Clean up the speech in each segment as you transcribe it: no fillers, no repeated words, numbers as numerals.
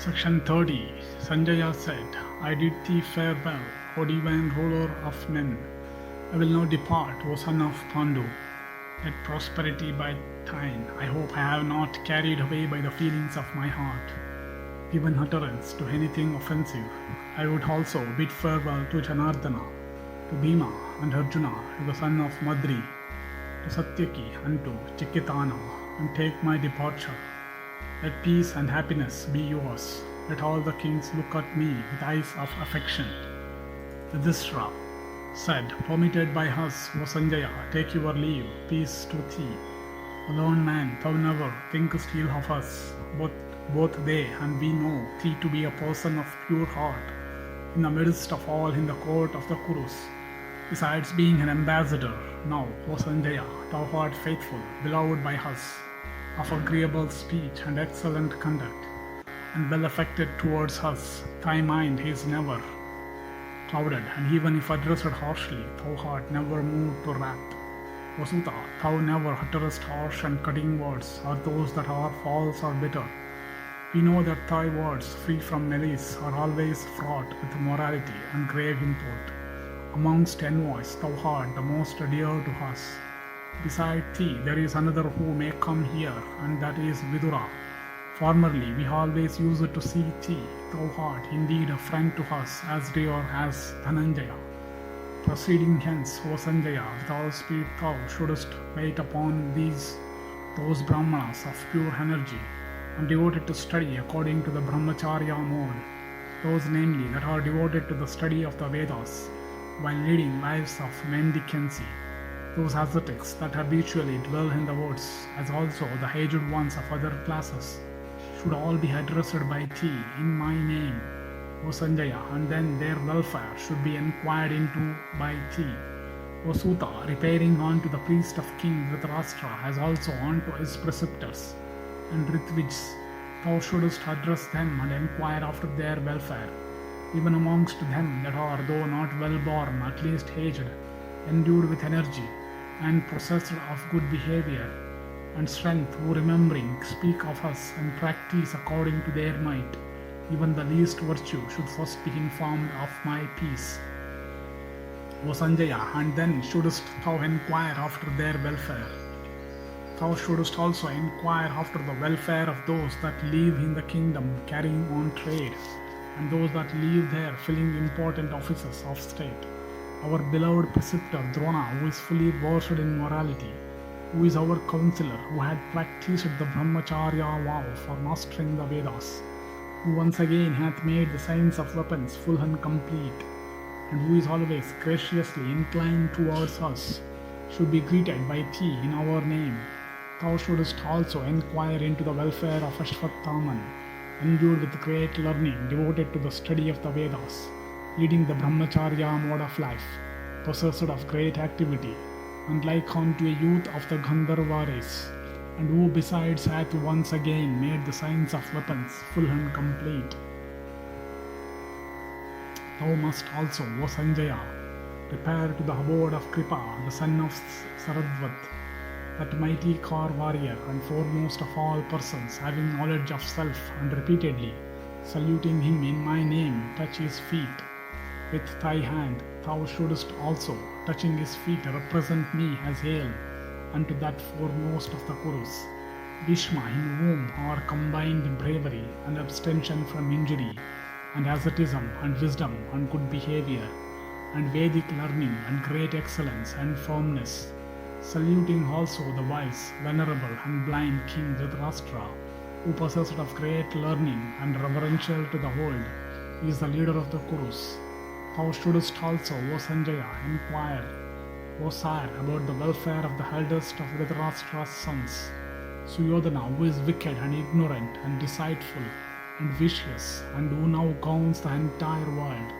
Section 30. Sanjaya said, I did thee farewell, O divine ruler of men. I will now depart, O son of Pandu. Let prosperity by thine. I hope I have not carried away by the feelings of my heart, given utterance to anything offensive. I would also bid farewell to Janardhana, to Bhima and Arjuna, to the son of Madri, to Satyaki and to Chekitana, and take my departure. Let peace and happiness be yours. Let all the kings look at me with eyes of affection. Yudhishthira said, Permitted by us, O Sanjaya, take your leave. Peace to thee. O learned man, thou never thinkest ill of us. Both they and we know thee to be a person of pure heart, in the midst of all in the court of the Kurus. Besides being an ambassador, now, O Sanjaya, thou art faithful, beloved by us, of agreeable speech and excellent conduct, and well affected towards us. Thy mind is never clouded, and even if addressed harshly, thou art never moved to wrath. O Suta, thou never utterest harsh and cutting words, or those that are false or bitter. We know that thy words, free from malice, are always fraught with morality and grave import. Amongst envoys, thou art the most dear to us. Beside thee, there is another who may come here, and that is Vidura. Formerly, we always used to see thee. Thou art indeed a friend to us, as dear as Dhananjaya. Proceeding hence, O Sanjaya, with all speed thou shouldest wait upon those Brahmanas of pure energy, and devoted to study according to the Brahmacharya mode, those namely that are devoted to the study of the Vedas, while leading lives of mendicancy. Those ascetics that habitually dwell in the woods, as also the aged ones of other classes, should all be addressed by thee in my name, O Sanjaya, and then their welfare should be enquired into by thee. O Suta, repairing on to the priest of King Dhritarashtra, as also on to his preceptors and Ritvids, thou shouldest address them and enquire after their welfare, even amongst them that are, though not well born, at least aged, endued with energy, and possessed of good behavior and strength, who remembering speak of us and practice according to their might. Even the least virtue should first be informed of my peace, O Sanjaya, and then shouldest thou enquire after their welfare. Thou shouldest also enquire after the welfare of those that live in the kingdom carrying on trade, and those that live there filling important offices of state. Our beloved preceptor Drona, who is fully versed in morality, who is our counselor, who had practiced the Brahmacharya vow for mastering the Vedas, who once again hath made the science of weapons full and complete, and who is always graciously inclined towards us, should be greeted by thee in our name. Thou shouldest also enquire into the welfare of Ashwatthama, endued with great learning, devoted to the study of the Vedas, leading the Brahmacharya mode of life, possessed of great activity, and like unto a youth of the Gandharva race, and who besides hath once again made the science of weapons full and complete. Thou must also, O Sanjaya, repair to the abode of Kripa, the son of Saradvat, that mighty car warrior and foremost of all persons, having knowledge of self, and repeatedly, saluting him in my name, touch his feet with thy hand. Thou shouldest also, touching his feet, represent me as hail unto that foremost of the Kurus, Bhishma, in whom are combined bravery and abstention from injury, and asceticism and wisdom and good behavior, and Vedic learning and great excellence and firmness. Saluting also the wise, venerable, and blind King Dhritarashtra, who possessed of great learning and reverential to the world, is the leader of the Kurus. Thou shouldest also, O Sanjaya, enquire, O sire, about the welfare of the eldest of Dhritarashtra's sons, Suryodhana, who is wicked and ignorant and deceitful and vicious, and who now governs the entire world.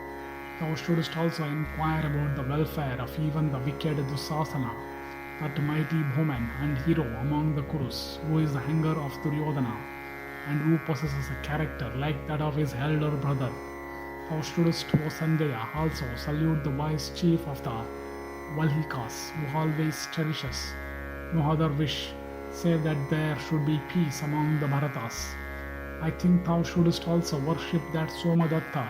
Thou shouldest also enquire about the welfare of even the wicked Dusasana, that mighty bowman and hero among the Kurus, who is the hanger of Duryodhana, and who possesses a character like that of his elder brother. Thou shouldest, O Sanjaya, also salute the wise chief of the Valhikas, who always cherishes no other wish save that there should be peace among the Bharatas, I think thou shouldst also worship that Somadatta,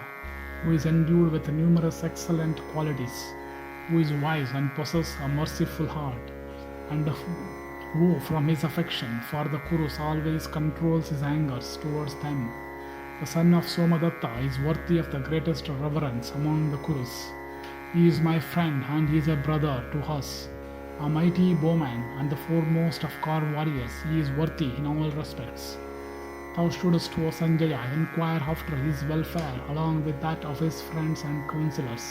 who is endued with numerous excellent qualities, who is wise and possesses a merciful heart, and who, from his affection for the Kurus, always controls his angers towards them. The son of Somadatta is worthy of the greatest reverence among the Kurus. He is my friend and he is a brother to us. A mighty bowman and the foremost of car warriors, he is worthy in all respects. Thou shouldst, O Sanjaya, inquire after his welfare along with that of his friends and counselors.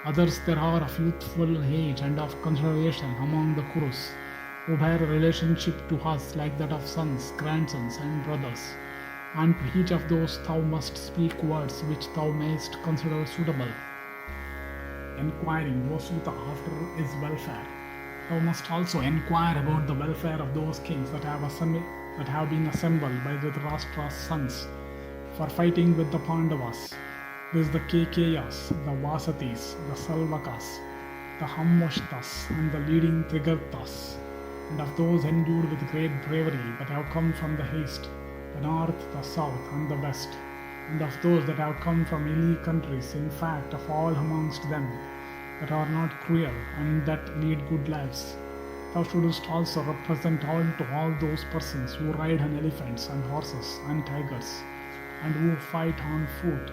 Others there are of youthful age and of consideration among the Kurus, who bear a relationship to us like that of sons, grandsons, and brothers. And to each of those thou must speak words which thou mayst consider suitable. Enquiring, O Suta, after his welfare, thou must also enquire about the welfare of those kings that have been assembled by Dhritarashtra's sons for fighting with the Pandavas. This is the Kekayas, the Vasatis, the Salvakas, the Hamvashtas, and the leading Trigartas, and of those endued with great bravery that have come from the east, the north, the south, and the west, and of those that have come from hilly countries, in fact, of all amongst them that are not cruel and that lead good lives. Thou shouldst also represent all those persons who ride on elephants and horses and tigers, and who fight on foot,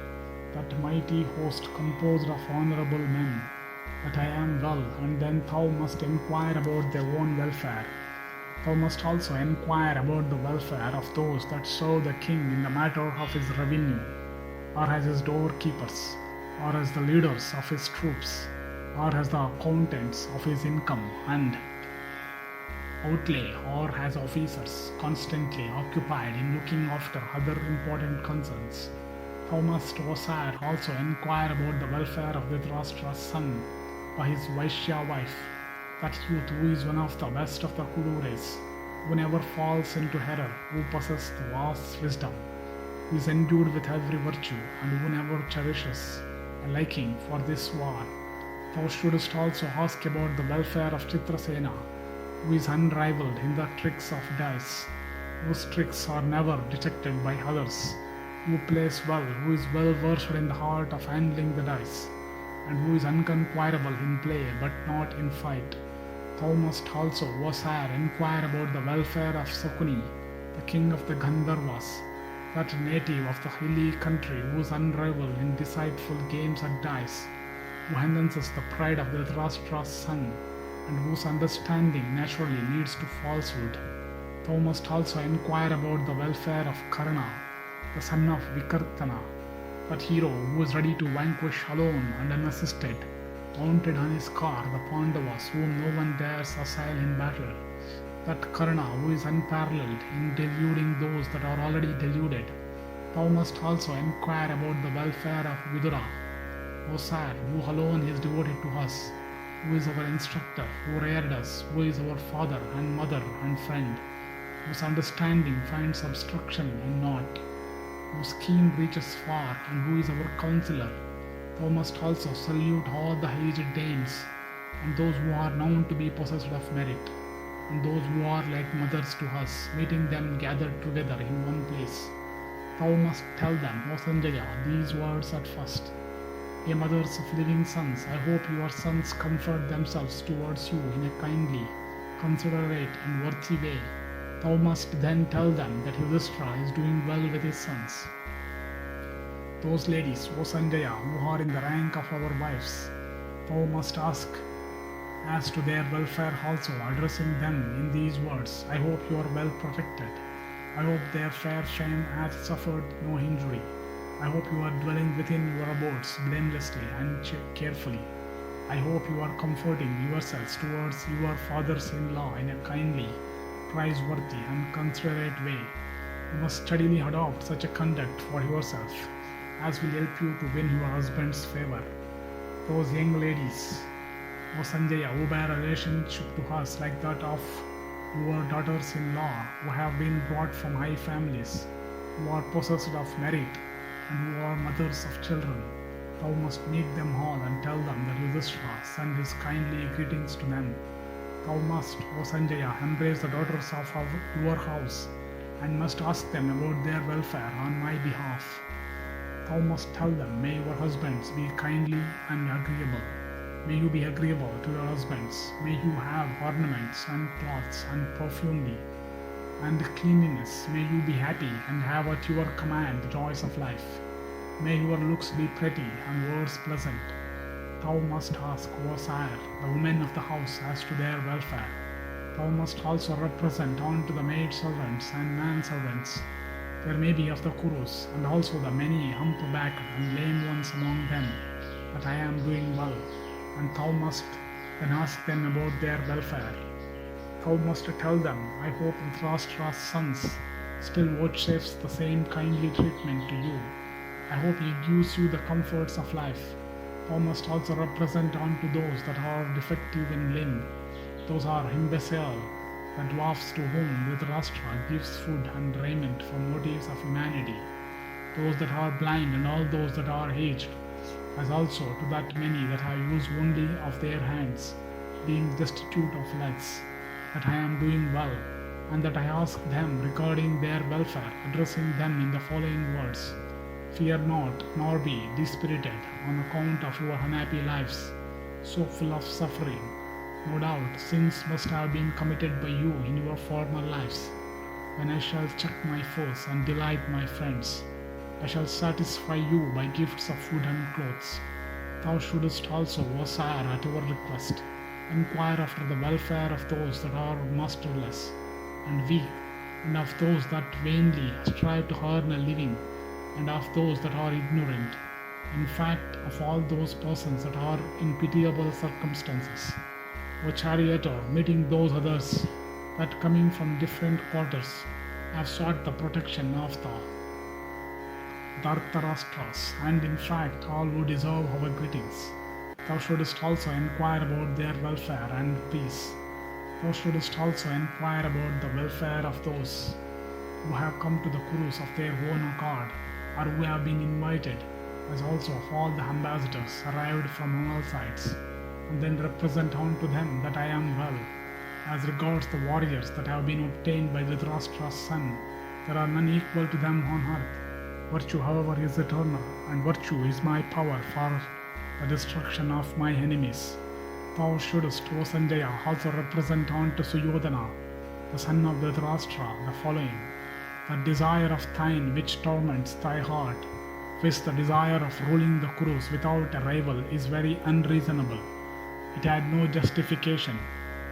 that mighty host composed of honorable men, that I am well, and then thou must inquire about their own welfare. Thou must also inquire about the welfare of those that serve the king in the matter of his revenue, or as his doorkeepers, or as the leaders of his troops, or as the accountants of his income and outlay, or as officers constantly occupied in looking after other important concerns. Thou must, O sire, also inquire about the welfare of Dhritarashtra's son by his Vaishya wife, that youth who is one of the best of the Kuru race, who never falls into error, who possesses the vast wisdom, who is endued with every virtue, and who never cherishes a liking for this war. Thou shouldst also ask about the welfare of Chitrasena, who is unrivaled in the tricks of dice, whose tricks are never detected by others, who plays well, who is well versed in the art of handling the dice, and who is unconquerable in play but not in fight. Thou must also, O sire, inquire about the welfare of Sakuni, the king of the Gandharvas, that native of the hilly country who is unrivaled in decideful games at dice, who enhances the pride of Dhritarashtra's son, and whose understanding naturally leads to falsehood. Thou must also inquire about the welfare of Karna, the son of Vikartana, that hero who is ready to vanquish alone and unassisted, mounted on his car, the Pandavas whom no one dares assail in battle, that Karna who is unparalleled in deluding those that are already deluded. Thou must also inquire about the welfare of Vidura, O sire, who alone is devoted to us, who is our instructor, who reared us, who is our father and mother and friend, whose understanding finds obstruction in naught, whose scheme reaches far, and who is our counselor. Thou must also salute all the aged dames, and those who are known to be possessed of merit, and those who are like mothers to us, meeting them gathered together in one place. Thou must tell them, O Sanjaya, these words at first. Ye mothers of living sons, I hope your sons comfort themselves towards you in a kindly, considerate, and worthy way. Thou must then tell them that Yudhishthira is doing well with his sons. Those ladies, O Sanjaya, who are in the rank of our wives, thou must ask as to their welfare also, addressing them in these words. I hope you are well protected. I hope their fair fame hath suffered no injury. I hope you are dwelling within your abodes blamelessly and carefully. I hope you are comforting yourselves towards your fathers-in-law in a kindly, praiseworthy, and considerate way. You must steadily adopt such a conduct for yourself as will help you to win your husband's favor. Those young ladies, O Sanjaya, who bear a relationship to us like that of your daughters-in-law, who have been brought from high families, who are possessed of merit, and who are mothers of children, thou must meet them all and tell them that Yudhishthira send his kindly greetings to them. Thou must, O Sanjaya, embrace the daughters of your house and must ask them about their welfare on my behalf. Thou must tell them, may your husbands be kindly and agreeable. May you be agreeable to your husbands. May you have ornaments and cloths and perfumery and cleanliness. May you be happy and have at your command the joys of life. May your looks be pretty and words pleasant. Thou must ask, O sire, the women of the house as to their welfare. Thou must also represent unto the maid-servants and man-servants. There may be of the Kurus, and also the many hump-backed and lame ones among them, that I am doing well, and thou must then ask them about their welfare. Thou must tell them, I hope Dhritarashtra's sons still vouchsafes the same kindly treatment to you. I hope he gives you the comforts of life. Thou must also represent unto those that are defective in limb. Those are imbecile, the dwarfs to whom Dhritarashtra gives food and raiment from motives of humanity. Those that are blind and all those that are aged, as also to that many that have used only of their hands, being destitute of legs, that I am doing well, and that I ask them regarding their welfare, addressing them in the following words. Fear not, nor be dispirited on account of your unhappy lives, so full of suffering. No doubt sins must have been committed by you in your former lives. When I shall check my foes and delight my friends, I shall satisfy you by gifts of food and clothes. Thou shouldest also, O sire, at your request, inquire after the welfare of those that are masterless and weak, and of those that vainly strive to earn a living, and of those that are ignorant, in fact, of all those persons that are in pitiable circumstances. O charioteer, meeting those others that coming from different quarters have sought the protection of the Dhritarashtras, and in fact all who deserve our greetings. Thou shouldest also inquire about their welfare and peace. Thou shouldest also inquire about the welfare of those who have come to the Kurus of their own accord, or who have been invited, as also of all the ambassadors arrived from all sides, and then represent unto them that I am well. As regards the warriors that have been obtained by Dhritarashtra's son, there are none equal to them on earth. Virtue, however, is eternal, and virtue is my power for the destruction of my enemies. Thou shouldest, O Sanjaya, also represent unto Suryodhana, the son of Dhritarashtra, the following. The desire of thine which torments thy heart, viz. The desire of ruling the Kurus without a rival, is very unreasonable. It had no justification.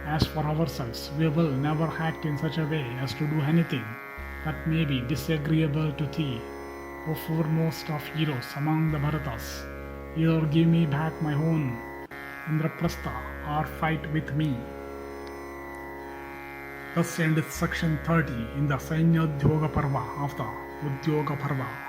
As for ourselves, we will never act in such a way as to do anything that may be disagreeable to thee, O foremost of heroes among the Bharatas. Either give me back my own Indraprastha or fight with me. Thus endeth section 30 in the Sainyodyoga Parva of the Udyoga Parva.